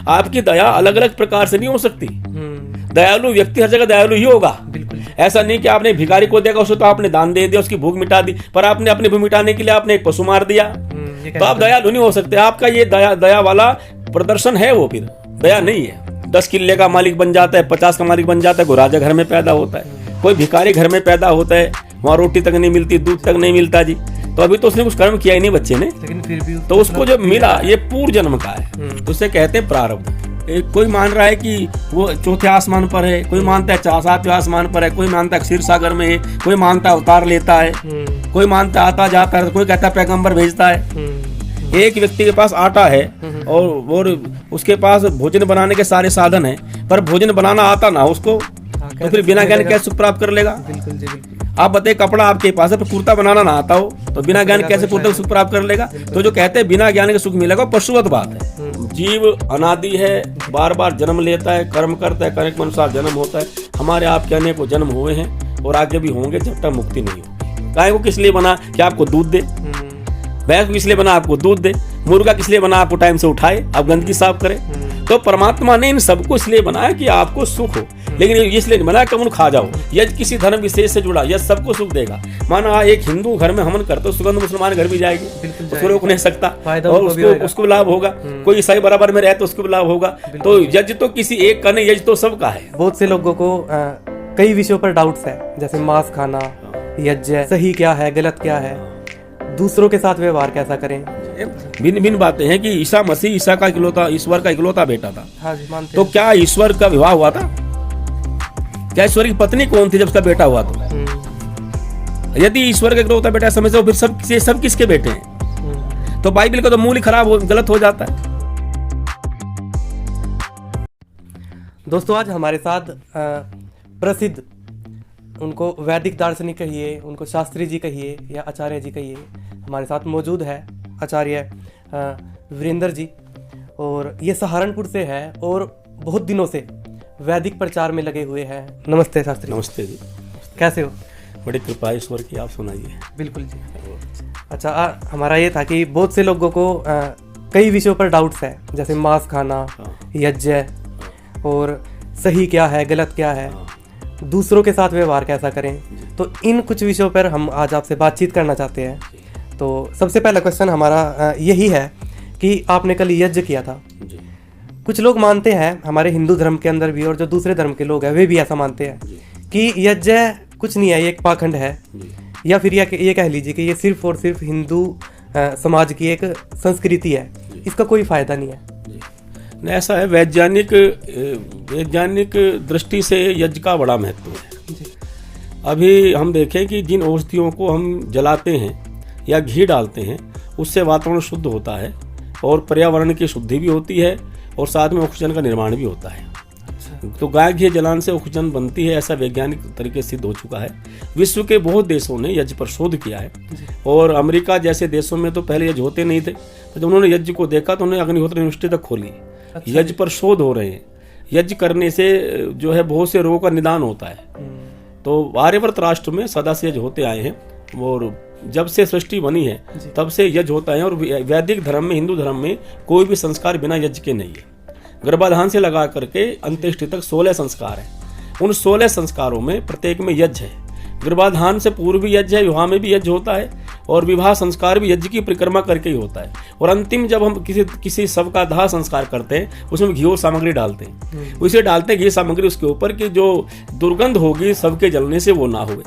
आपकी दया अलग अलग प्रकार से नहीं हो सकती। दयालु व्यक्ति हर जगह दयालु ही होगा। ऐसा नहीं कि आपने भिखारी को देखा, उसको तो आपने दान दे दिया, उसकी भूख मिटा दी, पर आपने अपनी भूख मिटाने के लिए आपने एक पशु मार दिया, तो आप दयालु नहीं हो सकते। आपका ये दया वाला प्रदर्शन है, वो फिर दया नहीं है। 10 किले का मालिक बन जाता है, 50 का मालिक बन जाता है, कोई राजा घर में पैदा होता है, कोई भिखारी घर में पैदा होता है, वहाँ रोटी तक नहीं मिलती, दूध तक नहीं मिलता जी, तो अभी तो उसने कुछ कर्म किया ही नहीं बच्चे ने, लेकिन फिर भी तो उसको जो मिला ये पूर्व जन्म का है, तो उसे कहते हैं प्रारब्ध। कोई मान रहा है कि वो चौथे आसमान पर है, कोई मानता है 7वें आसमान पर है, कोई मानता है क्षीर सागर में है, कोई मानता है अवतार लेता है, कोई मानता है आता जाता है, कोई कहता है पैगंबर भेजता है। एक व्यक्ति के पास आटा है और उसके पास भोजन बनाने के सारे साधन हैं, पर भोजन बनाना आता ना उसको, तो फिर बिना ज्ञान कैसे सुख प्राप्त कर लेगा? आप बताइए, कपड़ा आपके पास है पर कुर्ता बनाना ना आता हो, तो बिना ज्ञान कैसे कुर्ता सुख प्राप्त कर लेगा? तो जो कहते हैं बिना ज्ञान के सुख मिलेगा, पशुवत बात है। जीव अनादि है, बार बार जन्म लेता है, कर्म करता है, कर्म के अनुसार जन्म होता है। हमारे आपके अनेकों जन्म हुए हैं और आगे भी होंगे जब तक मुक्ति नहीं होगी। गाय को किस लिए बना कि आपको दूध दे, भैंस को किस लिए बना आपको दूध दे, मुर्गा किस लिए बना आपको टाइम से उठाए, आप गंदगी साफ करे। तो परमात्मा ने इन सबको इसलिए बनाया कि आपको सुख हो, लेकिन इसलिए नहीं बनाया कि हम खा जाओ। यदि किसी धर्म विशेष से जुड़ा, यह सबको सुख देगा। माना एक हिंदू घर में हवन करते, सुगंध मुसलमान घर भी जाएगी, उसको रोक नहीं सकता, और उसको भी लाभ होगा। कोई ईसाई बराबर में रहे तो उसको भी लाभ होगा। तो यज्ञ तो किसी एक का नहीं, यज्ञ तो सबका है। बहुत से लोगों को कई विषयों पर डाउट्स है, जैसे मांस खाना, यज्ञ सही क्या है, गलत क्या है, दूसरों के साथ व्यवहार कैसा करें। भिन्न भिन्न बातें हैं कि ईसा मसीह ईसा का इकलौता, ईश्वर का इकलौता बेटा था। हाँ जी, मानते तो हैं। क्या ईश्वर का विवाह हुआ था? क्या ईश्वर की पत्नी कौन थी जब उसका बेटा हुआ? तो यदि ईश्वर का इकलौता बेटा समझो, फिर सब किसके बेटे हैं? तो बाइबल का तो मूल ही खराब गलत हो जाता है। दोस्तों, आज हमारे साथ प्रसिद्ध, उनको वैदिक दार्शनिक कहिए, उनको शास्त्री जी कहिए या आचार्य जी कहिए, हमारे साथ मौजूद है आचार्य वीरेंद्र जी, और ये सहारनपुर से है और बहुत दिनों से वैदिक प्रचार में लगे हुए हैं। नमस्ते शास्त्री। नमस्ते जी, कैसे हो? बड़ी कृपा ईश्वर की, आप सुनाइए। बिल्कुल जी। अच्छा, हमारा ये था कि बहुत से लोगों को कई विषयों पर डाउट्स है, जैसे मांस खाना, यज्ञ, और सही क्या है, गलत क्या है, दूसरों के साथ व्यवहार कैसा करें। तो इन कुछ विषयों पर हम आज आपसे बातचीत करना चाहते हैं। तो सबसे पहला क्वेश्चन हमारा यही है कि आपने कल यज्ञ किया था। कुछ लोग मानते हैं, हमारे हिंदू धर्म के अंदर भी, और जो दूसरे धर्म के लोग हैं वे भी ऐसा मानते हैं कि यज्ञ कुछ नहीं है, ये एक पाखंड है, या फिर ये कह लीजिए कि ये सिर्फ और सिर्फ हिंदू समाज की एक संस्कृति है, इसका कोई फायदा नहीं है। ऐसा है, वैज्ञानिक दृष्टि से यज्ञ का बड़ा महत्व है। अभी हम देखें कि जिन औषधियों को हम जलाते हैं या घी डालते हैं, उससे वातावरण शुद्ध होता है और पर्यावरण की शुद्धि भी होती है, और साथ में ऑक्सीजन का निर्माण भी होता है। तो गाय घी जलाने से ऑक्सीजन बनती है, ऐसा वैज्ञानिक तरीके से सिद्ध हो चुका है। विश्व के बहुत देशों ने यज्ञ पर शोध किया है, और अमेरिका जैसे देशों में तो पहले यज्ञ होते नहीं थे, तो जब उन्होंने यज्ञ को देखा तो उन्होंने अग्निहोत्र यूनिवर्सिटी तक खोली। यज्ञ पर शोध हो रहे हैं। यज्ञ करने से जो है बहुत से रोगों का निदान होता है। तो आर्यवर्त राष्ट्र में सदा से यज्ञ होते आए हैं, और जब से सृष्टि बनी है तब से यज्ञ होता है। और वैदिक धर्म में, हिंदू धर्म में कोई भी संस्कार बिना यज्ञ के नहीं है। गर्भाधान से लगा करके अंत्येष्टि तक 16 संस्कार हैं। उन 16 संस्कारों में प्रत्येक में यज्ञ है। गर्भाधान से पूर्व भी यज्ञ है, विवाह में भी यज्ञ होता है, और विवाह संस्कार भी यज्ञ की परिक्रमा करके ही होता है। और अंतिम जब हम किसी शव का दाह संस्कार करते हैं, उसमें घी और सामग्री डालते हैं। उसे डालते हैं घी सामग्री उसके ऊपर कि जो दुर्गंध होगी शव के जलने से वो ना हो,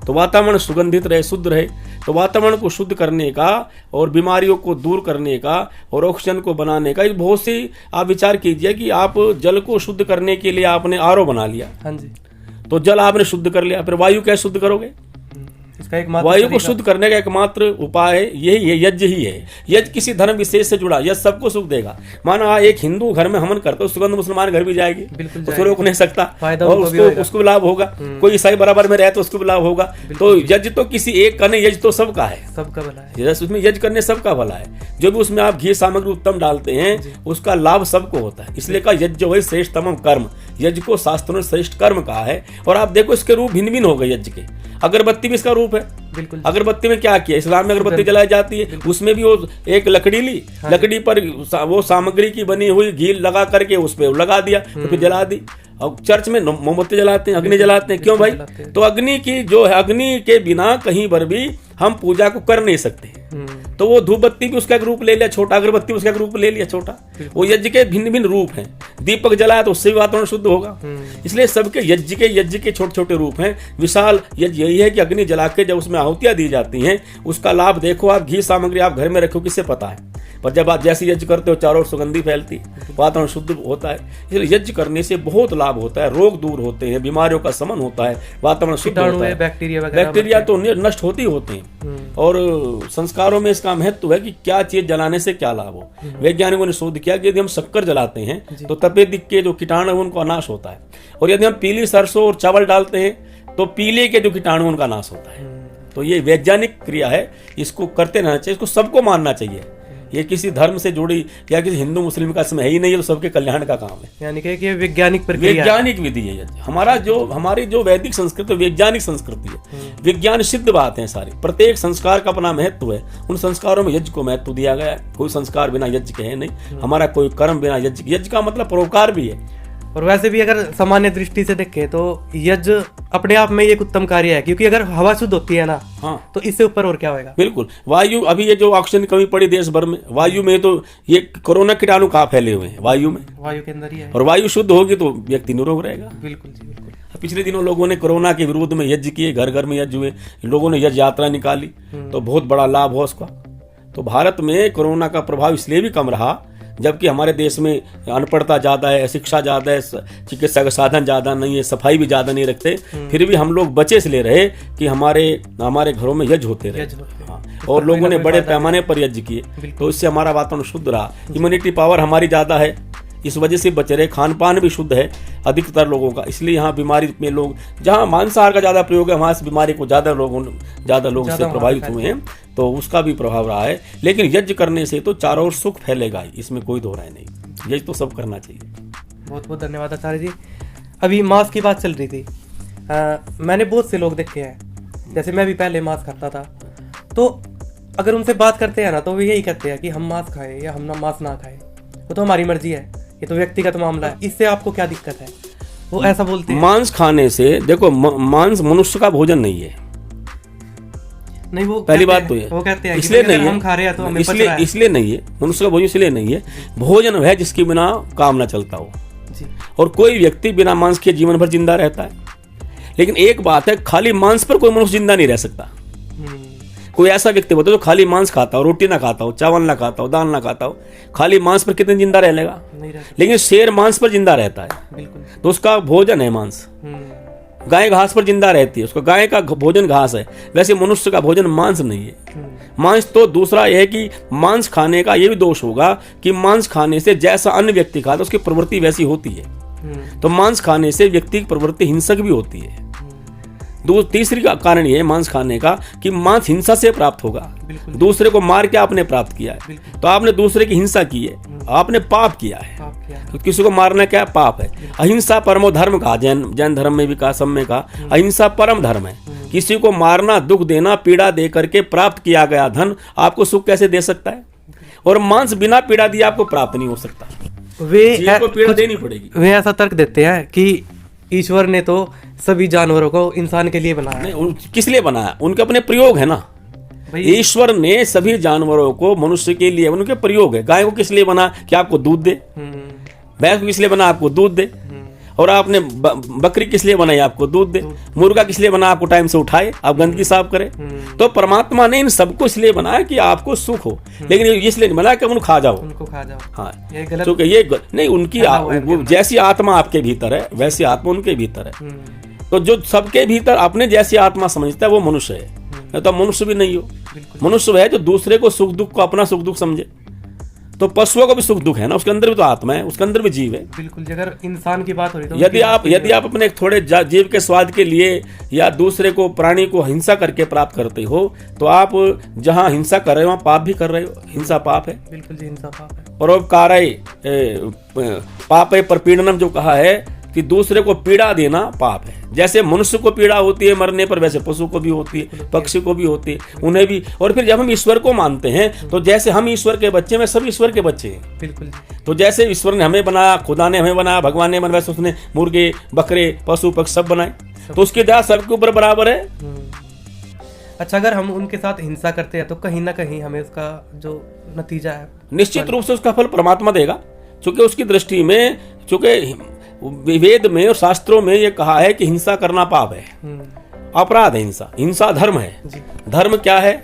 तो वातावरण सुगंधित रहे, शुद्ध रहे। तो वातावरण को शुद्ध करने का और बीमारियों को दूर करने का और ऑक्सीजन को बनाने का बहुत सी, आप विचार कीजिए कि आप जल को शुद्ध करने के लिए आपने आरओ बना लिया। हाँ जी। तो जल आपने शुद्ध कर लिया, फिर वायु कैसे शुद्ध करोगे? वायु को शुद्ध करने का एकमात्र उपाय यही है, यज्ञ ही है। यज्ञ किसी धर्म विशेष से जुड़ा, यह सबको सुख देगा। माना एक हिंदू घर में हवन करता है, सुगंध मुसलमान घर भी जाएगी, उसको रोक नहीं सकता, और उसको भी लाभ होगा। कोई ईसाई बराबर में रहे तो उसको भी लाभ होगा। तो यज्ञ तो किसी एक का नहीं, यज्ञ तो सबका है, सबका भला है। उसमें यज्ञ करने सबका भला है। जो भी उसमें आप घी सामग्री उत्तम डालते हैं, उसका लाभ सबको होता है। इसलिए कहा यज्ञ वही श्रेष्ठतम कर्म, यज्ञ को शास्त्रों ने श्रेष्ठ कर्म कहा है। और आप देखो इसके रूप भिन्न भिन्न हो गए यज्ञ के। अगरबत्ती भी इसका रूप है। बिल्कुल। अगरबत्ती में क्या किया, इस्लाम में अगरबत्ती जलाई जाती है, उसमें भी वो एक लकड़ी ली, लकड़ी पर वो सामग्री की बनी हुई घी लगा करके उस पर लगा दिया तो फिर जला दी। और चर्च में मोमबत्ती जलाते हैं, अग्नि जलाते हैं, क्यों भाई? तो अग्नि की जो है, अग्नि के बिना कहीं पर भी हम पूजा को कर नहीं सकते। तो वो धूप बत्ती भी उसका एक रूप ले लिया छोटा, अगरबत्ती उसका एक रूप ले लिया छोटा। वो यज्ञ के भिन्न भिन्न रूप हैं। दीपक जलाया तो उससे भी वातावरण शुद्ध होगा। इसलिए सबके यज्ञ के छोटे छोटे रूप हैं। विशाल यज्ञ यही है कि अग्नि जला के जब उसमें आहुतियां दी जाती हैं, उसका लाभ देखो आप। घी सामग्री आप घर में रखो, किससे पता है? पर जब आप जैसे यज्ञ करते हो चारों ओर सुगंधी फैलती, वातावरण शुद्ध होता है। इसलिए यज्ञ करने से बहुत लाभ होता है, रोग दूर होते हैं, बीमारियों का शमन होता है, वातावरण शुद्ध होता है, बैक्टीरिया तो नष्ट होते ही होते हैं। और संस्कारों में इसका महत्व है कि क्या चीज जलाने से क्या लाभ हो। वैज्ञानिकों ने शोध किया कि यदि हम शक्कर जलाते हैं तो तपेदिक के जो कीटाणु उनका नाश होता है, और यदि हम पीली सरसों और चावल डालते हैं तो पीले के जो कीटाणु उनका नाश होता है। तो ये वैज्ञानिक क्रिया है, इसको करते रहना चाहिए, इसको सबको मानना चाहिए। ये किसी धर्म से जुड़ी या किसी हिंदू मुस्लिम का इसमें है ही नहीं है, तो सबके कल्याण का काम है। यानी कि ये वैज्ञानिक प्रक्रिया, वैज्ञानिक विधि है। हमारी जो वैदिक संस्कृति वैज्ञानिक संस्कृति है, विज्ञान सिद्ध बात है सारी। प्रत्येक संस्कार का अपना महत्व है। उन संस्कारों में यज्ञ को महत्व दिया गया है। कोई संस्कार बिना यज्ञ के है नहीं, हमारा कोई कर्म बिना यज्ञ। यज्ञ का मतलब परोपकार भी है। और वैसे भी अगर सामान्य दृष्टि से देखें तो यज्ञ अपने आप में एक उत्तम कार्य है, क्योंकि अगर हवा शुद्ध होती है ना, हाँ, तो इससे ऊपर और क्या होगा। बिल्कुल। वायु, अभी ये जो ऑक्सीजन की कमी पड़ी देश भर में, वायु में तो ये कोरोना कीटाणु कहाँ फैले हुए हैं? वायु में, वायु के अंदर ही है। और वायु शुद्ध होगी तो व्यक्ति निरोग रहेगा। बिल्कुल जी, बिल्कुल। पिछले दिनों लोगों ने कोरोना के विरोध में यज्ञ किए, घर घर में यज्ञ हुए, लोगों ने यज्ञ यात्रा निकाली, तो बहुत बड़ा लाभ हुआ उसका। तो भारत में कोरोना का प्रभाव इसलिए भी कम रहा, जबकि हमारे देश में अनपढ़ता ज़्यादा है, शिक्षा ज़्यादा है, चिकित्सा का साधन ज़्यादा नहीं है, सफाई भी ज़्यादा नहीं रखते, फिर भी हम लोग बचे इसलिए रहे कि हमारे घरों में यज्ञ होते रहे। हाँ, और लोगों ने बड़े पैमाने पर यज्ञ किए, तो इससे हमारा वातावरण शुद्ध रहा। इम्यूनिटी पावर हमारी ज़्यादा है, इस वजह से बच रहे। खान पान भी शुद्ध है अधिकतर लोगों का, इसलिए यहाँ बीमारी में लोग, जहाँ मांसाहार का ज़्यादा प्रयोग है, वहाँ से बीमारी को ज़्यादा लोग से प्रभावित हुए हैं, तो उसका भी प्रभाव रहा है। लेकिन यज्ञ करने से तो चारों ओर सुख फैलेगा, इसमें कोई दो राय नहीं। यज्ञ तो सब करना चाहिए। बहुत बहुत धन्यवाद आचार्य जी। अभी मांस की बात चल रही थी, मैंने बहुत से लोग देखे हैं, जैसे मैं भी पहले मांस खाता था, तो अगर उनसे बात करते हैं ना, तो वो यही कहते हैं कि हम मांस खाएं या हम मांस ना खाएं, वो तो हमारी मर्जी है, ये तो व्यक्तिगत मामला है, इससे आपको क्या दिक्कत है? वो ऐसा बोलते हैं। मांस खाने से देखो, मांस मनुष्य का भोजन नहीं है। नहीं, वो पहली बात तो ये, वो कहते हैं इसलिए नहीं है, हम खा रहे हैं तो हमें इसलिए नहीं है मनुष्य का भोजन, इसलिए नहीं है। भोजन है जिसके बिना काम ना चलता हो जी। और कोई व्यक्ति बिना मांस के जीवन भर जिंदा रहता है। लेकिन एक बात है, खाली मांस पर कोई मनुष्य जिंदा नहीं रह सकता। कोई ऐसा व्यक्ति बताओ जो खाली मांस खाता हो, रोटी ना खाता हो, चावल ना खाता हो, दाल ना खाता हो, खाली मांस पर कितने जिंदा रह लेगा? लेकिन शेर मांस पर जिंदा रहता है, तो उसका भोजन है मांस। गाय घास पर जिंदा रहती है, उसका गाय का भोजन घास है। वैसे मनुष्य का भोजन मांस नहीं है। मांस तो दूसरा यह है कि मांस खाने का ये भी दोष होगा कि मांस खाने से जैसा अन्य व्यक्ति खाता है उसकी प्रवृत्ति वैसी होती है। तो मांस खाने से व्यक्ति की प्रवृत्ति हिंसक भी होती है। तीसरी का कारण ये है मांस खाने का कि मांस हिंसा से प्राप्त होगा। दूसरे को मार के आपने प्राप्त किया है, तो आपने दूसरे की हिंसा की है, आपने पाप किया है। तो किसी को मारना क्या पाप है। अहिंसा परमो धर्म कहा, जैन धर्म में भी कहा, सब में कहा, अहिंसा परम धर्म है। किसी को मारना, दुख देना, पीड़ा दे करके प्राप्त किया गया धन आपको सुख कैसे दे सकता है? और मांस बिना पीड़ा दिए आपको प्राप्त नहीं हो सकता, वे पीड़ा देनी पड़ेगी। वे ऐसा तर्क देते हैं कि ईश्वर ने तो सभी जानवरों को इंसान के लिए बनाया। नहीं, किस लिए बनाया? उनके अपने प्रयोग है ना। ईश्वर ने सभी जानवरों को मनुष्य के लिए, उनके प्रयोग है। गाय को किस लिए बना? कि आपको दूध दे। भैंस को किस लिए बना? आपको दूध दे। और आपने बकरी किस लिए बनाई? आपको दूध दे। मुर्गा किस लिए बना? आपको टाइम से उठाए, आप गंदगी साफ करें। तो परमात्मा ने इन सबको इसलिए बनाया कि आपको सुख हो, लेकिन इसलिए नहीं बनाया कि उनको खा जाओ। हाँ, क्योंकि ये नहीं, उनकी जैसी आत्मा आपके भीतर है वैसी आत्मा उनके भीतर है। तो जो सबके भीतर अपने जैसी आत्मा समझता है वो मनुष्य है, तो मनुष्य भी नहीं हो। मनुष्य है जो दूसरे को सुख दुख को अपना सुख दुख समझे। तो पशुओं को भी सुख दुख है ना, उसके अंदर भी तो आत्मा है, उसके अंदर भी जीव है। बिल्कुल। अगर इंसान की बात हो रही तो यदि आप अपने थोड़े जीव के स्वाद के लिए या दूसरे को, प्राणी को हिंसा करके प्राप्त करते हो, तो आप जहाँ हिंसा कर रहे हो वहाँ पाप भी कर रहे हो। हिंसा पाप है। बिल्कुल जी, हिंसा पाप है। और पाप है परपीड़नम जो कहा है कि दूसरे को पीड़ा देना पाप है। जैसे मनुष्य को पीड़ा होती है मरने पर, वैसे पशु को भी होती है, पक्षी को भी होती है, उन्हें भी। और फिर जब हम ईश्वर को मानते हैं तो जैसे हम ईश्वर के बच्चे में सब ईश्वर के बच्चे हैं। बिल्कुल। तो जैसे ईश्वर ने हमें बनाया, खुदा ने हमें बनाया, भगवान ने बनाया, वैसे उसने मुर्गे बकरे पशु पक्षी सब बनाए, तो उसकी दया सबके ऊपर बराबर है। अच्छा, अगर हम उनके साथ हिंसा करते हैं तो कहीं ना कहीं हमें उसका जो नतीजा है निश्चित रूप से उसका फल परमात्मा देगा, क्योंकि उसकी दृष्टि में, क्योंकि वेद में और शास्त्रों में ये कहा है कि हिंसा करना पाप है, अपराध है। हिंसा धर्म है। धर्म क्या है?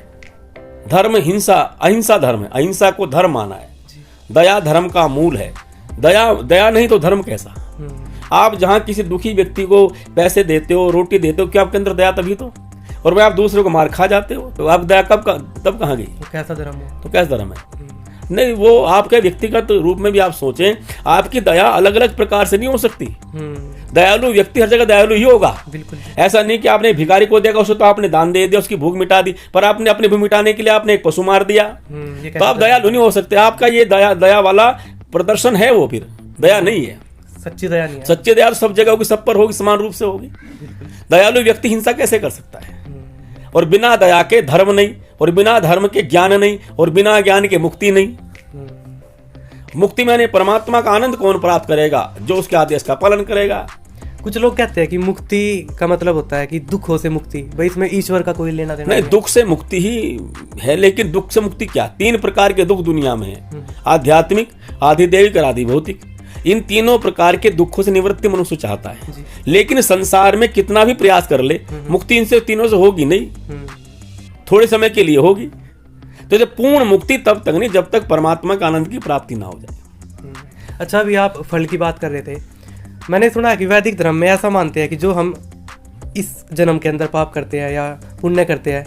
धर्म हिंसा, अहिंसा धर्म है। अहिंसा को धर्म माना है। दया धर्म का मूल है। दया नहीं तो धर्म कैसा? आप जहां किसी दुखी व्यक्ति को पैसे देते हो, रोटी देते हो, क्या आपके अंदर दया? तभी तो। और वह आप दूसरे को मार खा जाते हो, तो आप दया तब कहाँ गई? तो कैसा धर्म है? तो कैसा धर्म है? नहीं, वो आपके व्यक्तिगत रूप में भी आप सोचें, आपकी दया अलग अलग प्रकार से नहीं हो सकती। दयालु व्यक्ति हर जगह दयालु ही होगा। बिल्कुल। ऐसा नहीं कि आपने भिखारी को देखा, उसे तो आपने दान दे दिया, उसकी भूख मिटा दी, पर आपने अपनी भूख मिटाने के लिए आपने एक पशु मार दिया, तो आप दयालु नहीं हो सकते। आपका ये दया वाला प्रदर्शन है, वो फिर दया नहीं है। सच्ची दया नहीं है। सच्ची दया सब जगह होगी, सब पर होगी, समान रूप से होगी। दयालु व्यक्ति हिंसा कैसे कर सकता है? और बिना दया के धर्म नहीं, और बिना धर्म के ज्ञान नहीं, और बिना ज्ञान के मुक्ति नहीं। मुक्ति माने परमात्मा का आनंद कौन प्राप्त करेगा? जो उसके आदेश का पालन करेगा। कुछ लोग कहते हैं कि मुक्ति का मतलब होता है कि दुखों से मुक्ति, भाई इसमें ईश्वर का कोई लेना देना नहीं। दुख से मुक्ति ही है, लेकिन दुख से मुक्ति क्या? 3 प्रकार के दुख दुनिया में है, आध्यात्मिक, आधिदैविक और आधिभौतिक। इन तीनों प्रकार के दुखों से निवृत्ति मनुष्य चाहता है, लेकिन संसार में कितना भी प्रयास कर ले, मुक्ति इनसे तीनों से होगी नहीं, थोड़े समय के लिए होगी। तो जब पूर्ण मुक्ति तब तक नहीं, जब तक परमात्मा के आनंद की प्राप्ति ना हो जाए। अच्छा, अभी आप फल की बात कर रहे थे। मैंने सुना है कि वैदिक धर्म में ऐसा मानते हैं कि जो हम इस जन्म के अंदर पाप करते हैं या पुण्य करते हैं,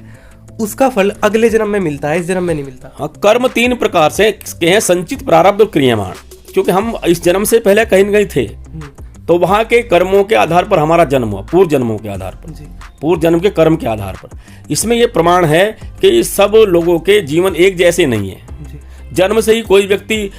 उसका फल अगले जन्म में मिलता है, इस जन्म में नहीं मिलता। हाँ, कर्म 3 प्रकार से के हैं, संचित, प्रारब्ध और क्रियमाण। क्योंकि हम इस जन्म से पहले कहीं न कहीं थे, तो वहां के कर्मों के आधार पर हमारा जन्म हुआ, पूर्व जन्मों के आधार पर, पूर्व जन्म के कर्म के आधार पर। इसमें यह प्रमाण है कि सब लोगों के जीवन एक जैसे नहीं है। जन्म से ही कोई व्यक्ति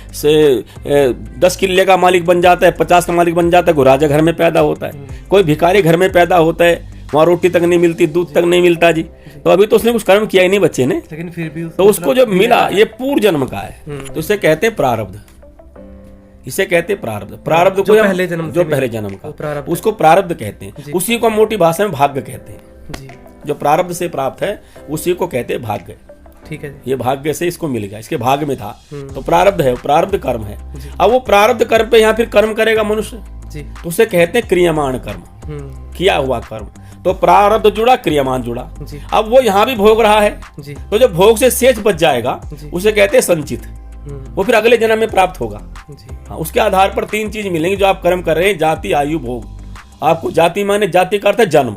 10 किले का मालिक बन जाता है, 50 का मालिक बन जाता है, कोई राजा घर में पैदा होता है, कोई भिखारी घर में पैदा होता है, वहाँ रोटी तक नहीं मिलती, दूध तक नहीं मिलता जी। तो अभी तो उसने कुछ कर्म किया ही नहीं बच्चे ने, लेकिन फिर भी तो उसको जो मिला ये पूर्व जन्म का है, तो इसे कहते हैं प्रारब्ध। इसे कहते हैं प्रारब्ध। प्रारब्ध को पहले जन्म जो पहले जन्म का, उसको प्रारब्ध कहते हैं। उसी को मोटी भाषा में भाग्य कहते हैं। जो प्रारब्ध से प्राप्त है उसी को कहते हैं भाग्य। ठीक है, ये भाग्य से इसको मिल गया, इसके भाग्य में था, तो प्रारब्ध है, प्रारब्ध कर्म है। अब वो प्रारब्ध कर्म पे यहाँ फिर कर्म करेगा मनुष्य, तो उसे कहते हैं क्रियमाण कर्म, किया हुआ कर्म। तो प्रारब्ध जुड़ा, क्रियमाण जुड़ा। अब वो यहाँ भी भोग रहा है, तो जब भोग से शेष बच जाएगा उसे कहते हैं संचित, वो फिर अगले जन्म में प्राप्त होगा। हाँ, उसके आधार पर 3 चीज मिलेंगी जो आप कर्म कर रहे हैं, जाति, आयु, भोग। आपको जाति माने, जाति का अर्थ है जन्म,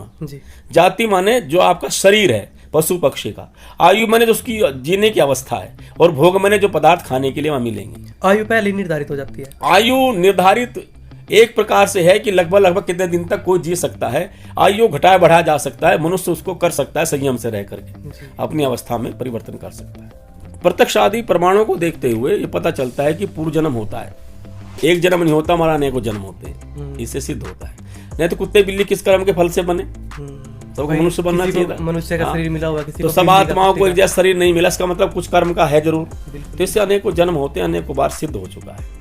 जाति माने जो आपका शरीर है पशु पक्षी का, आयु माने जो उसकी जीने की अवस्था है, और भोग माने जो पदार्थ खाने के लिए वहां मिलेंगे। आयु पहले निर्धारित हो जाती है। आयु निर्धारित एक प्रकार से है कि लगभग कितने दिन तक कोई जी सकता है। आयु घटाया बढ़ाया जा सकता है, मनुष्य उसको कर सकता है, संयम से रह करके अपनी अवस्था में परिवर्तन कर सकता है। प्रत्यक्ष आदि प्रमाणों को देखते हुए ये पता चलता है कि पूर्व जन्म होता है, एक जन्म नहीं होता, हमारा अनेकों जन्म होते हैं, इससे सिद्ध होता है। नहीं तो कुत्ते बिल्ली किस कर्म के फल से बने? तो मनुष्य बनना चाहिए था। मनुष्य का शरीर मिला हुआ, किसी तो सब आत्माओं को एक जैसा शरीर नहीं मिला, इसका मतलब कुछ कर्म का है जरूर। तो इससे अनेकों जन्म होते हैं, अनेकों बार सिद्ध हो चुका है।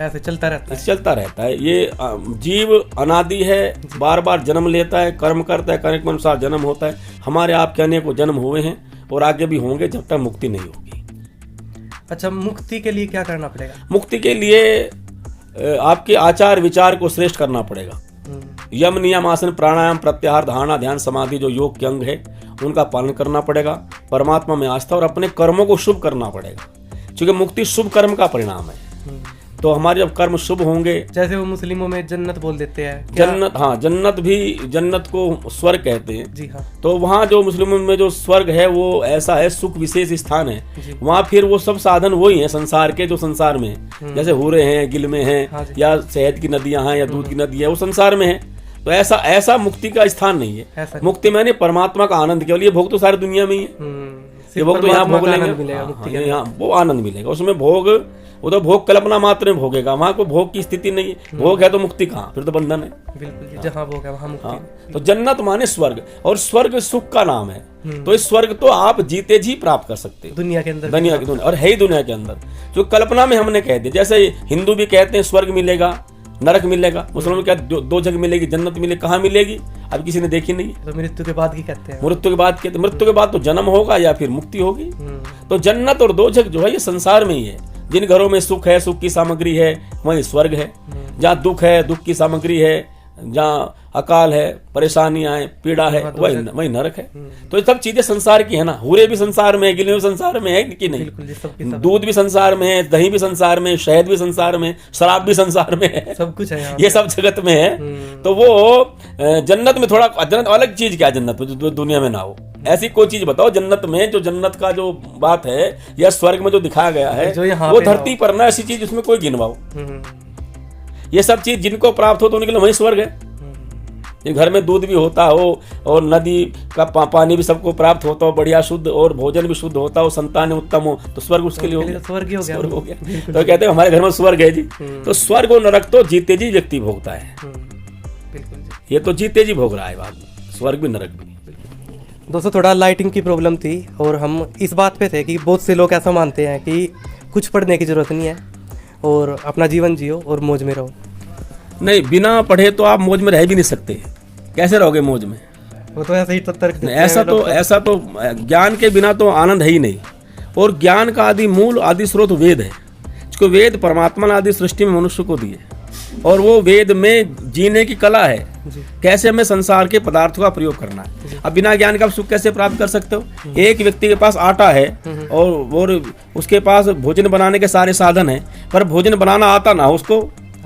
ऐसे चलता रहता है, चलता रहता है। ये जीव अनादि है, बार बार जन्म लेता है, कर्म करता है, कर्म के अनुसार जन्म होता है। हमारे आपके अनेकों जन्म हुए हैं और आगे भी होंगे जब तक मुक्ति नहीं होगी। अच्छा, मुक्ति के लिए क्या करना पड़ेगा? मुक्ति के लिए आपके आचार विचार को श्रेष्ठ करना पड़ेगा। यम, नियम, आसन, प्राणायाम, प्रत्याहार, धारणा, ध्यान, समाधि जो योग के अंग है उनका पालन करना पड़ेगा। परमात्मा में आस्था और अपने कर्मों को शुभ करना पड़ेगा, क्योंकि मुक्ति शुभ कर्म का परिणाम है। तो हमारे जब कर्म शुभ होंगे, जैसे वो मुस्लिमों में जन्नत बोल देते हैं, जन्नत, हाँ जन्नत भी, जन्नत को स्वर्ग कहते हैं जी हाँ। तो वहाँ जो मुस्लिमों में जो स्वर्ग है वो ऐसा है, सुख विशेष स्थान है। वहाँ फिर वो सब साधन वही हैं संसार के जो संसार में है, जैसे हुरे हैं, गिलमे हैं, हाँ या शहद की नदियां हैं या दूध की नदी है, वो संसार में है। तो ऐसा मुक्ति का स्थान नहीं है। मुक्ति मैंने परमात्मा का आनंद, केवल ये भोग तो सारी दुनिया में ही है, ये भोग तो यहाँ भोग लेंगे, यहाँ वो आनंद मिलेगा। उसमें भोग वो तो भोग कल्पना मात्र में भोगेगा, वहां को भोग की स्थिति नहीं है। भोग है तो मुक्ति कहाँ, फिर तो बंधन है। बिल्कुल जी, जहाँ भोग है वहाँ मुक्ति। हाँ, तो जन्नत माने स्वर्ग, और स्वर्ग सुख का नाम है। तो इस स्वर्ग तो आप जीते जी प्राप्त कर सकते हैं दुनिया के अंदर, दुनिया की दुनिया, और है ही दुनिया के अंदर। जो कल्पना में हमने कह दिया, जैसे हिंदू भी कहते हैं स्वर्ग मिलेगा, नरक मिलेगा, मुसलमान क्या दो जगह मिलेगी, जन्नत मिलेगी, कहाँ मिलेगी अब किसी ने देखी नहीं। तो मृत्यु के बाद की कहते हैं, मृत्यु के बाद कहते, मृत्यु के बाद तो जन्म होगा या फिर मुक्ति होगी। तो जन्नत और दोजख जो है ये संसार में ही है। जिन घरों में सुख है, सुख की सामग्री है, वहीं स्वर्ग है। जहाँ दुख है, दुख की सामग्री है, जहाँ अकाल है, परेशानियां है, पीड़ा है, वही नरक है। तो ये सब चीजें संसार की है ना। हुरे भी संसार में है, गिले भी संसार में है कि नहीं, दूध भी संसार में है, दही भी संसार में, शहद भी संसार में, शराब भी संसार में है, सब कुछ है, ये सब जगत में है। तो वो जन्नत में थोड़ा, जन्नत अलग चीज क्या, जन्नत में जो दुनिया में ना हो, ऐसी कोई चीज बताओ जन्नत में, जो जन्नत का जो बात है या स्वर्ग में जो दिखाया गया है वो धरती पर ना ऐसी चीज, उसमें कोई गिनवाओ। ये सब चीज जिनको प्राप्त हो तो उनके लिए वही स्वर्ग है। ये घर में दूध भी होता हो और नदी का पानी भी सबको प्राप्त होता हो बढ़िया शुद्ध, और भोजन भी शुद्ध होता हो, संतान उत्तम हो, तो स्वर्ग उसके लिए हो गया, स्वर्ग हो गया। तो कहते हैं हमारे घर में स्वर्ग है जी। तो स्वर्ग और नरक तो जीते जी व्यक्ति भोगता है। ये तो जीते जी भोग रहा है बाद में, स्वर्ग भी नरक भी। दोस्तों थोड़ा लाइटिंग की प्रॉब्लम थी, और हम इस बात पे थे कि बहुत से लोग ऐसा मानते हैं कि कुछ पढ़ने की जरूरत नहीं है और अपना जीवन जियो और मौज में रहो। नहीं, बिना पढ़े तो आप मौज में रह भी नहीं सकते। कैसे रहोगे मौज में? वो तो ऐसे ही तर्क ऐसा तो ज्ञान के बिना तो आनंद है ही नहीं। और ज्ञान का आदि मूल आदि स्रोत वेद है, जिसको वेद परमात्मा ने आदि सृष्टि में मनुष्य को दिए, और वो वेद में जीने की कला है, कैसे हमें संसार के पदार्थों का प्रयोग करना है। अब बिना ज्ञान का आप सुख कैसे प्राप्त कर सकते हो? एक व्यक्ति के पास आटा है और उसके पास भोजन बनाने के सारे साधन है, पर भोजन बनाना आता ना उसको,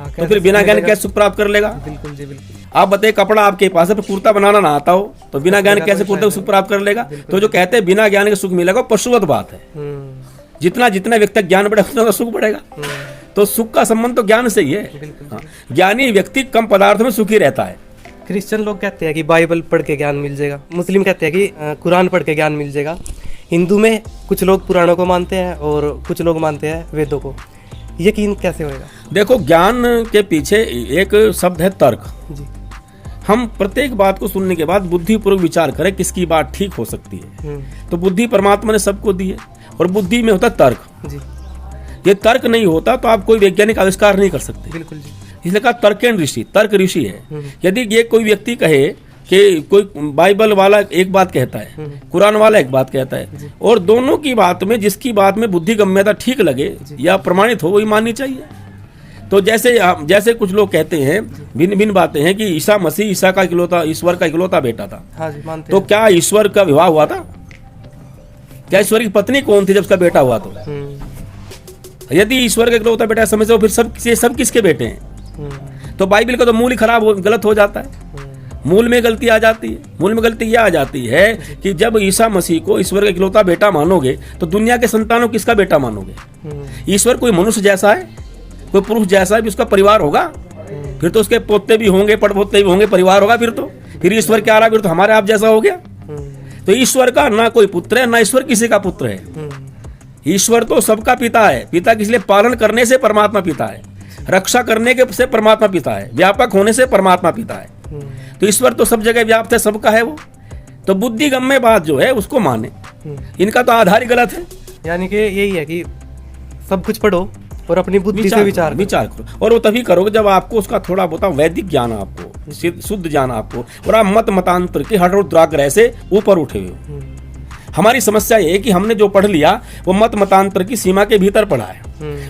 तो फिर बिना ज्ञान कैसे सुख प्राप्त कर लेगा? बिल्कुल जी, बिल्कुल। आप बताइए, कपड़ा आपके पास है पर कुर्ता बनाना ना आता हो, तो बिना ज्ञान कैसे कुर्ता सुख प्राप्त कर लेगा? तो जो कहते हैं बिना ज्ञान के सुख मिलेगा, पशुवत बात है। जितना जितना व्यक्ति ज्ञान बढ़ेगा उतना सुख बढ़ेगा। तो सुख का संबंध तो ज्ञान से ही है। ज्ञानी व्यक्ति कम पदार्थों में सुखी रहता है। क्रिश्चियन लोग कहते हैं कि बाइबल पढ़ के ज्ञान मिल जाएगा, मुस्लिम कहते हैं कि कुरान पढ़ के ज्ञान मिल जाएगा, हिंदू में कुछ लोग पुराणों को मानते हैं और कुछ लोग मानते हैं वेदों को। यकीन कैसे होएगा? देखो, ज्ञान के पीछे एक शब्द है तर्क जी। हम प्रत्येक बात को सुनने के बाद बुद्धिपूर्वक विचार करें किसकी बात ठीक हो सकती है। तो बुद्धि परमात्मा ने सबको दी है, और बुद्धि में होता तर्क जी। ये तर्क नहीं होता तो आप कोई वैज्ञानिक आविष्कार नहीं कर सकते। बिल्कुल जी। इसलिए कहा तर्केन ऋषि, तर्क ऋषि है। यदि ये कोई व्यक्ति कहे कि कोई बाइबल वाला एक बात कहता है, कुरान वाला एक बात कहता है, और दोनों की बात में जिसकी बात में बुद्धिगम्यता ठीक लगे या प्रमाणित हो, वही माननी चाहिए। तो जैसे कुछ लोग कहते हैं, भिन्न भिन्न बातें हैं कि ईसा मसीह ईसा का इकलौता, ईश्वर का इकलौता बेटा था। हाँ जी, मानते तो क्या ईश्वर का विवाह हुआ था? क्या ईश्वर की पत्नी कौन थी जब उसका बेटा हुआ? तो यदि ईश्वर का इकलौता बेटा समझते हो, फिर सब किसके बेटे हैं? तो बाइबल का तो मूल ही गलत हो जाता है। मूल में गलती आ जाती है। मूल में गलती यह आ जाती है कि जब ईसा मसीह को ईश्वर का इकलौता बेटा मानोगे तो दुनिया के संतानों किसका बेटा मानोगे? ईश्वर कोई मनुष्य जैसा है, कोई पुरुष जैसा है भी उसका परिवार होगा, फिर तो उसके पोते भी होंगे, पड़पोते भी होंगे, परिवार होगा। फिर ईश्वर क्या रहा? फिर तो हमारे आप जैसा हो गया। तो ईश्वर का ना कोई पुत्र है, ना ईश्वर किसी का पुत्र है। ईश्वर तो सबका पिता है। पिता किस लिए? पालन करने से परमात्मा पिता है, रक्षा करने के से परमात्मा पिता है, व्यापक होने से परमात्मा पिता है। तो ईश्वर तो सब जगह व्याप्त है, सबका है वो। तो बुद्धिगम्य बात जो है उसको माने। इनका तो आधार ही गलत है। यानी कि यही है कि सब कुछ पढ़ो और अपनी बुद्धि से विचार करो, और वो तभी करोगे जब आपको उसका थोड़ा बहुत वैदिक ज्ञान, आपको शुद्ध ज्ञान आपको, और आप मतांतर के हठ और दुराग्रह से ऊपर उठे हुए हो। हमारी समस्या ये है कि हमने जो पढ़ लिया वो मतांतर की सीमा के भीतर पढ़ा है,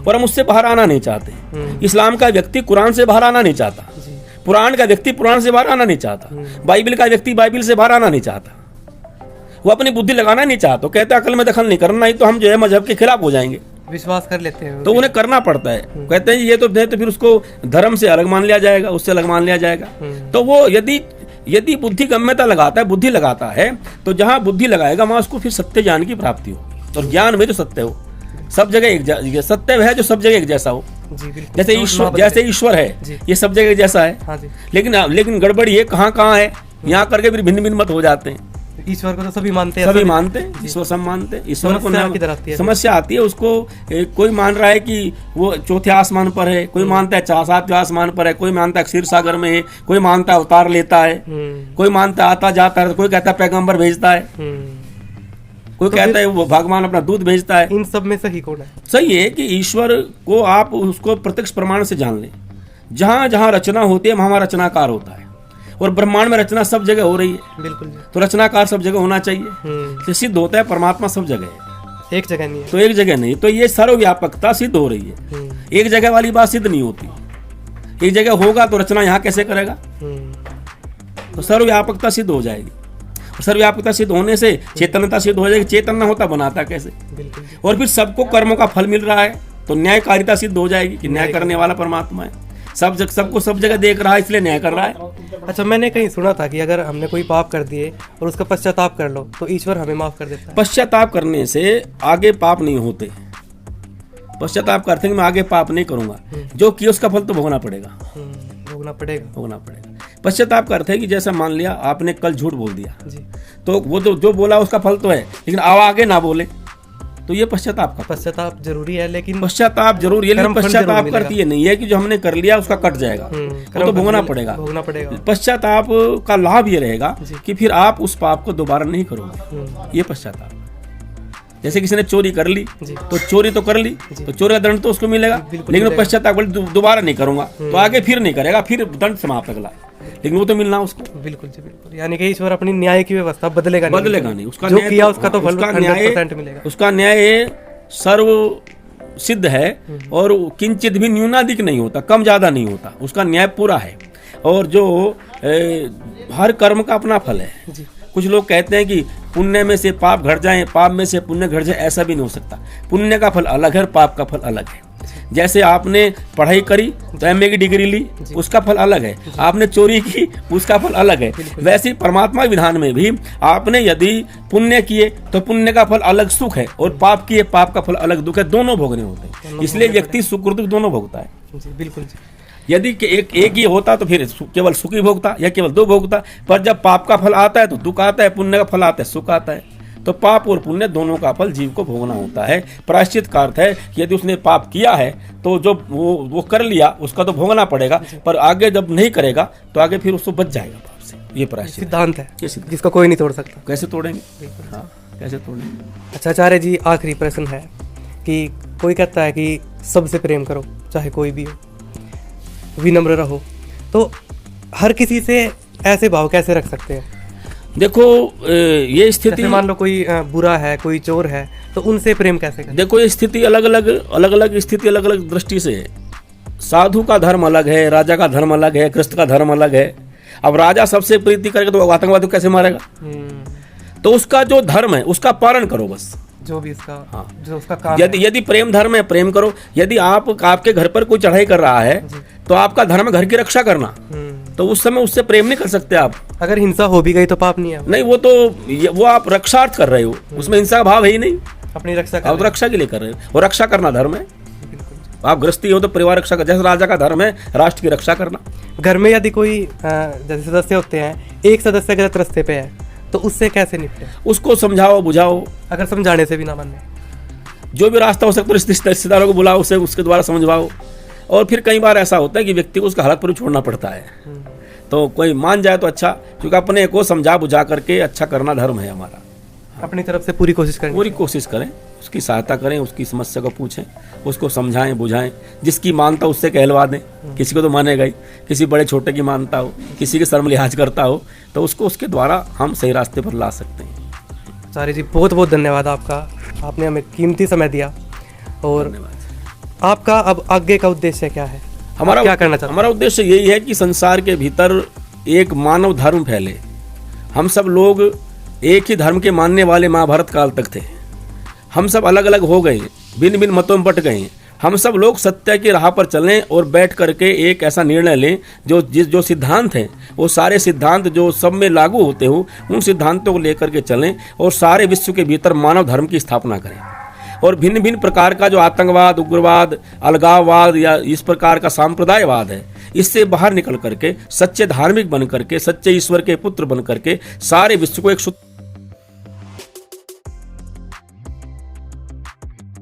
और हम उससे बाहर आना नहीं चाहते। इस्लाम का व्यक्ति कुरान से बाहर आना नहीं चाहता, पुराण का व्यक्ति पुराण से बाहर आना नहीं चाहता, बाइबल का व्यक्ति बाइबल से बाहर आना नहीं चाहता। वो अपनी बुद्धि लगाना नहीं चाहता, कहते अकल में दखल नहीं करना, नहीं तो हम जो है मजहब के खिलाफ हो जाएंगे। विश्वास कर लेते हैं तो उन्हें करना पड़ता है। कहते हैं ये तो फिर उसको धर्म से अलग मान लिया जाएगा, उससे अलग मान लिया जाएगा। तो वो यदि बुद्धिगम्यता लगाता है, बुद्धि लगाता है, तो जहाँ बुद्धि लगाएगा वहां उसको फिर सत्य ज्ञान की प्राप्ति होगी। और ज्ञान में जो सत्य हो, सब जगह एक सत्य है जो सब जगह एक जैसा हो। जैसे ईश्वर है, ये सब जगह जैसा है। लेकिन गड़बड़ी है कहाँ है, यहाँ करके फिर भिन्न भिन्न मत हो जाते हैं। ईश्वर को तो सभी मानते हैं, सभी मानते हैं, ईश्वर सब मानते हैं। ईश्वर को समस्या किधर आती है? समस्या आती है उसको, कोई मान रहा है कि वो चौथे आसमान पर है, कोई मानता है 4-7वें आसमान पर है, कोई मानता है क्षीर सागर में है, कोई मानता है अवतार लेता है, कोई मानता है आता जाता है, कोई कहता है पैगंबर भेजता है, कोई कहता है वो भगवान अपना दूध भेजता है। इन सब में सही कौन है? सही है कि ईश्वर को आप उसको प्रत्यक्ष प्रमाण से जान लें। जहां जहां रचना होती है वहां रचनाकार होता है, और ब्रह्मांड में रचना सब जगह हो रही है, बिल्कुल। तो रचनाकार सब जगह होना चाहिए। तो सिद्ध होता है परमात्मा सब जगह है, एक जगह नहीं है। तो एक जगह नहीं, तो ये सर्वव्यापकता सिद्ध हो रही है। एक जगह वाली बात सिद्ध नहीं होती। एक जगह होगा तो रचना यहाँ कैसे करेगा? तो सर्वव्यापकता सिद्ध हो जाएगी। सर्वव्यापकता सिद्ध होने से चेतनता सिद्ध हो जाएगी। चेतन न होता बनाता कैसे? और फिर सबको कर्मों का फल मिल रहा है, तो न्यायकारिता सिद्ध हो जाएगी कि न्याय करने वाला परमात्मा है, सबको सब जगह देख रहा है, इसलिए न्याय कर रहा है। अच्छा, मैंने कहीं सुना था कि अगर हमने कोई पाप कर दिए और उसका पश्चाताप कर लो तो ईश्वर हमें माफ कर देता है। पश्चाताप करने से आगे पाप नहीं होते। पश्चाताप करते हैं कि मैं आगे पाप नहीं करूंगा, जो किया उसका फल तो भोगना पड़ेगा, भोगना पड़ेगा। पश्चाताप करते हैं कि जैसा मान लिया आपने कल झूठ बोल दिया जी, तो वो जो बोला उसका फल तो है, लेकिन अब आगे ना बोले, तो ये पश्चाताप का। पश्चाताप जरूरी है, लेकिन पश्चाताप जरूरी है, लेकिन पश्चाताप करती है नहीं है कि जो हमने कर लिया उसका कट जाएगा, वो तो भोगना पड़ेगा। पश्चाताप का लाभ ये रहेगा कि फिर आप उस पाप को दोबारा नहीं करोगे। ये पश्चाताप, जैसे किसी ने चोरी कर ली तो चोरी तो कर ली, तो चोरी का दंड तो उसको मिलेगा, लेकिन पश्चाताप बोले दोबारा नहीं करूंगा, तो आगे फिर नहीं करेगा, फिर दंड समाप्त अगला, लेकिन वो तो मिलना उसको। बिल्कुल जी, बिल्कुल। यानी कि ईश्वर अपनी न्याय की व्यवस्था बदलेगा नहीं। उसका जो किया उसका तो फल 100% मिलेगा। उसका न्याय सर्व सिद्ध है, और किंचित भी न्यूनाधिक नहीं होता, कम ज्यादा नहीं होता, उसका न्याय पूरा है। और जो हर कर्म का अपना फल है। कुछ लोग कहते हैं कि पुण्य में से पाप घट जाए, पाप में से पुण्य घट जाए, ऐसा भी नहीं हो सकता। पुण्य का फल अलग है, पाप का फल अलग है। जैसे आपने पढ़ाई करी तो एमए की डिग्री ली, उसका फल अलग है, आपने चोरी की उसका फल अलग है। वैसे परमात्मा विधान में भी आपने यदि पुण्य किए तो पुण्य का फल अलग सुख है, और पाप किए पाप का फल अलग दुख है, दोनों भोगने होते हैं। इसलिए व्यक्ति सुख और दुख दोनों भोगता है। बिल्कुल। यदि एक ही होता तो फिर केवल सुख ही भोगता या केवल दो भोगता, पर जब पाप का फल आता है तो दुख आता है, पुण्य का फल आता है सुख आता है। तो पाप और पुण्य दोनों का फल जीव को भोगना होता है। प्रायश्चित का अर्थ है कि यदि उसने पाप किया है तो जो वो कर लिया उसका तो भोगना पड़ेगा, पर आगे जब नहीं करेगा तो आगे फिर उसको बच जाएगा पाप से। ये प्रायश्चित सिद्धांत है जिसको कोई नहीं तोड़ सकता। कैसे तोड़ेंगे? हाँ, कैसे तोड़ेंगे? अच्छा आचार्य जी, आखिरी प्रश्न है कि कोई कहता है कि सबसे प्रेम करो, चाहे कोई भी हो, विनम्र रहो, तो हर किसी से ऐसे भाव कैसे रख सकते हैं? देखो ये स्थिति, मान लो कोई बुरा है, कोई चोर है, तो उनसे प्रेम कैसे करें? देखो ये स्थिति अलग अलग स्थिति अलग अलग दृष्टि से है। साधु का धर्म अलग है, राजा का धर्म अलग है, गृहस्थ का धर्म अलग है। अब राजा सबसे प्रीति करेगा तो आतंकवादी को कैसे मारेगा? तो उसका जो धर्म है उसका पालन करो बस, जो भी उसका, हाँ, जो उसका काम। यदि प्रेम धर्म है प्रेम करो। यदि आपके घर पर कोई चढ़ाई कर रहा है तो आपका धर्म घर की रक्षा करना, तो उस समय उससे प्रेम नहीं कर सकते आप। अगर हिंसा हो भी गई तो पाप नहीं है? नहीं, वो आप रक्षार्थ कर रहे हो, उसमें हिंसा का भाव है ही नहीं, अपनी रक्षा आप रक्षा के लिए कर रहे हो, और रक्षा करना धर्म है। आप गृहस्थी हो तो परिवार रक्षा कर, जैसे राजा का धर्म है राष्ट्र की रक्षा करना। घर में यदि कोई जैसे सदस्य होते हैं, एक सदस्य गलत रास्ते पे है तो उससे कैसे निपटे? उसको समझाओ बुझाओ, अगर समझाने से भी ना माने, जो भी रास्ता हो सकता है रिश्तेदारों को बुलाओ, उसे उसके द्वारा समझवाओ। और फिर कई बार ऐसा होता है कि व्यक्ति को उसका हालत पर छोड़ना पड़ता है, तो कोई मान जाए तो अच्छा, क्योंकि अपने को समझा बुझा करके अच्छा करना धर्म है हमारा। अपनी तरफ से पूरी कोशिश करें, पूरी कोशिश करें, उसकी सहायता करें, उसकी समस्या को पूछें, उसको समझाएं बुझाएं। जिसकी मानता उससे कहलवा दें, किसी को तो मानेगा ही, किसी बड़े छोटे की मानता हो, किसी के शर्म लिहाज करता हो, तो उसको उसके द्वारा हम सही रास्ते पर ला सकते हैं। आचार्य जी बहुत बहुत धन्यवाद आपका, आपने हमें कीमती समय दिया। और आपका अब आगे का उद्देश्य क्या है? हमारा क्या करना चाहते हैं? हमारा उद्देश्य यही है कि संसार के भीतर एक मानव धर्म फैले। हम सब लोग एक ही धर्म के मानने वाले महाभारत काल तक थे। हम सब अलग अलग हो गए, भिन्न भिन्न मतों में बट गए। हम सब लोग सत्य की राह पर चलें और बैठ करके एक ऐसा निर्णय लें जो सिद्धांत हैं वो सारे सिद्धांत जो सब में लागू होते हो, उन सिद्धांतों को लेकर के चलें और सारे विश्व के भीतर मानव धर्म की स्थापना करें। और भिन्न भिन्न प्रकार का जो आतंकवाद, उग्रवाद, अलगाववाद या इस प्रकार का सांप्रदायवाद है, इससे बाहर निकल करके सच्चे धार्मिक बन करके, सच्चे ईश्वर के पुत्र बन करके सारे विश्व को एक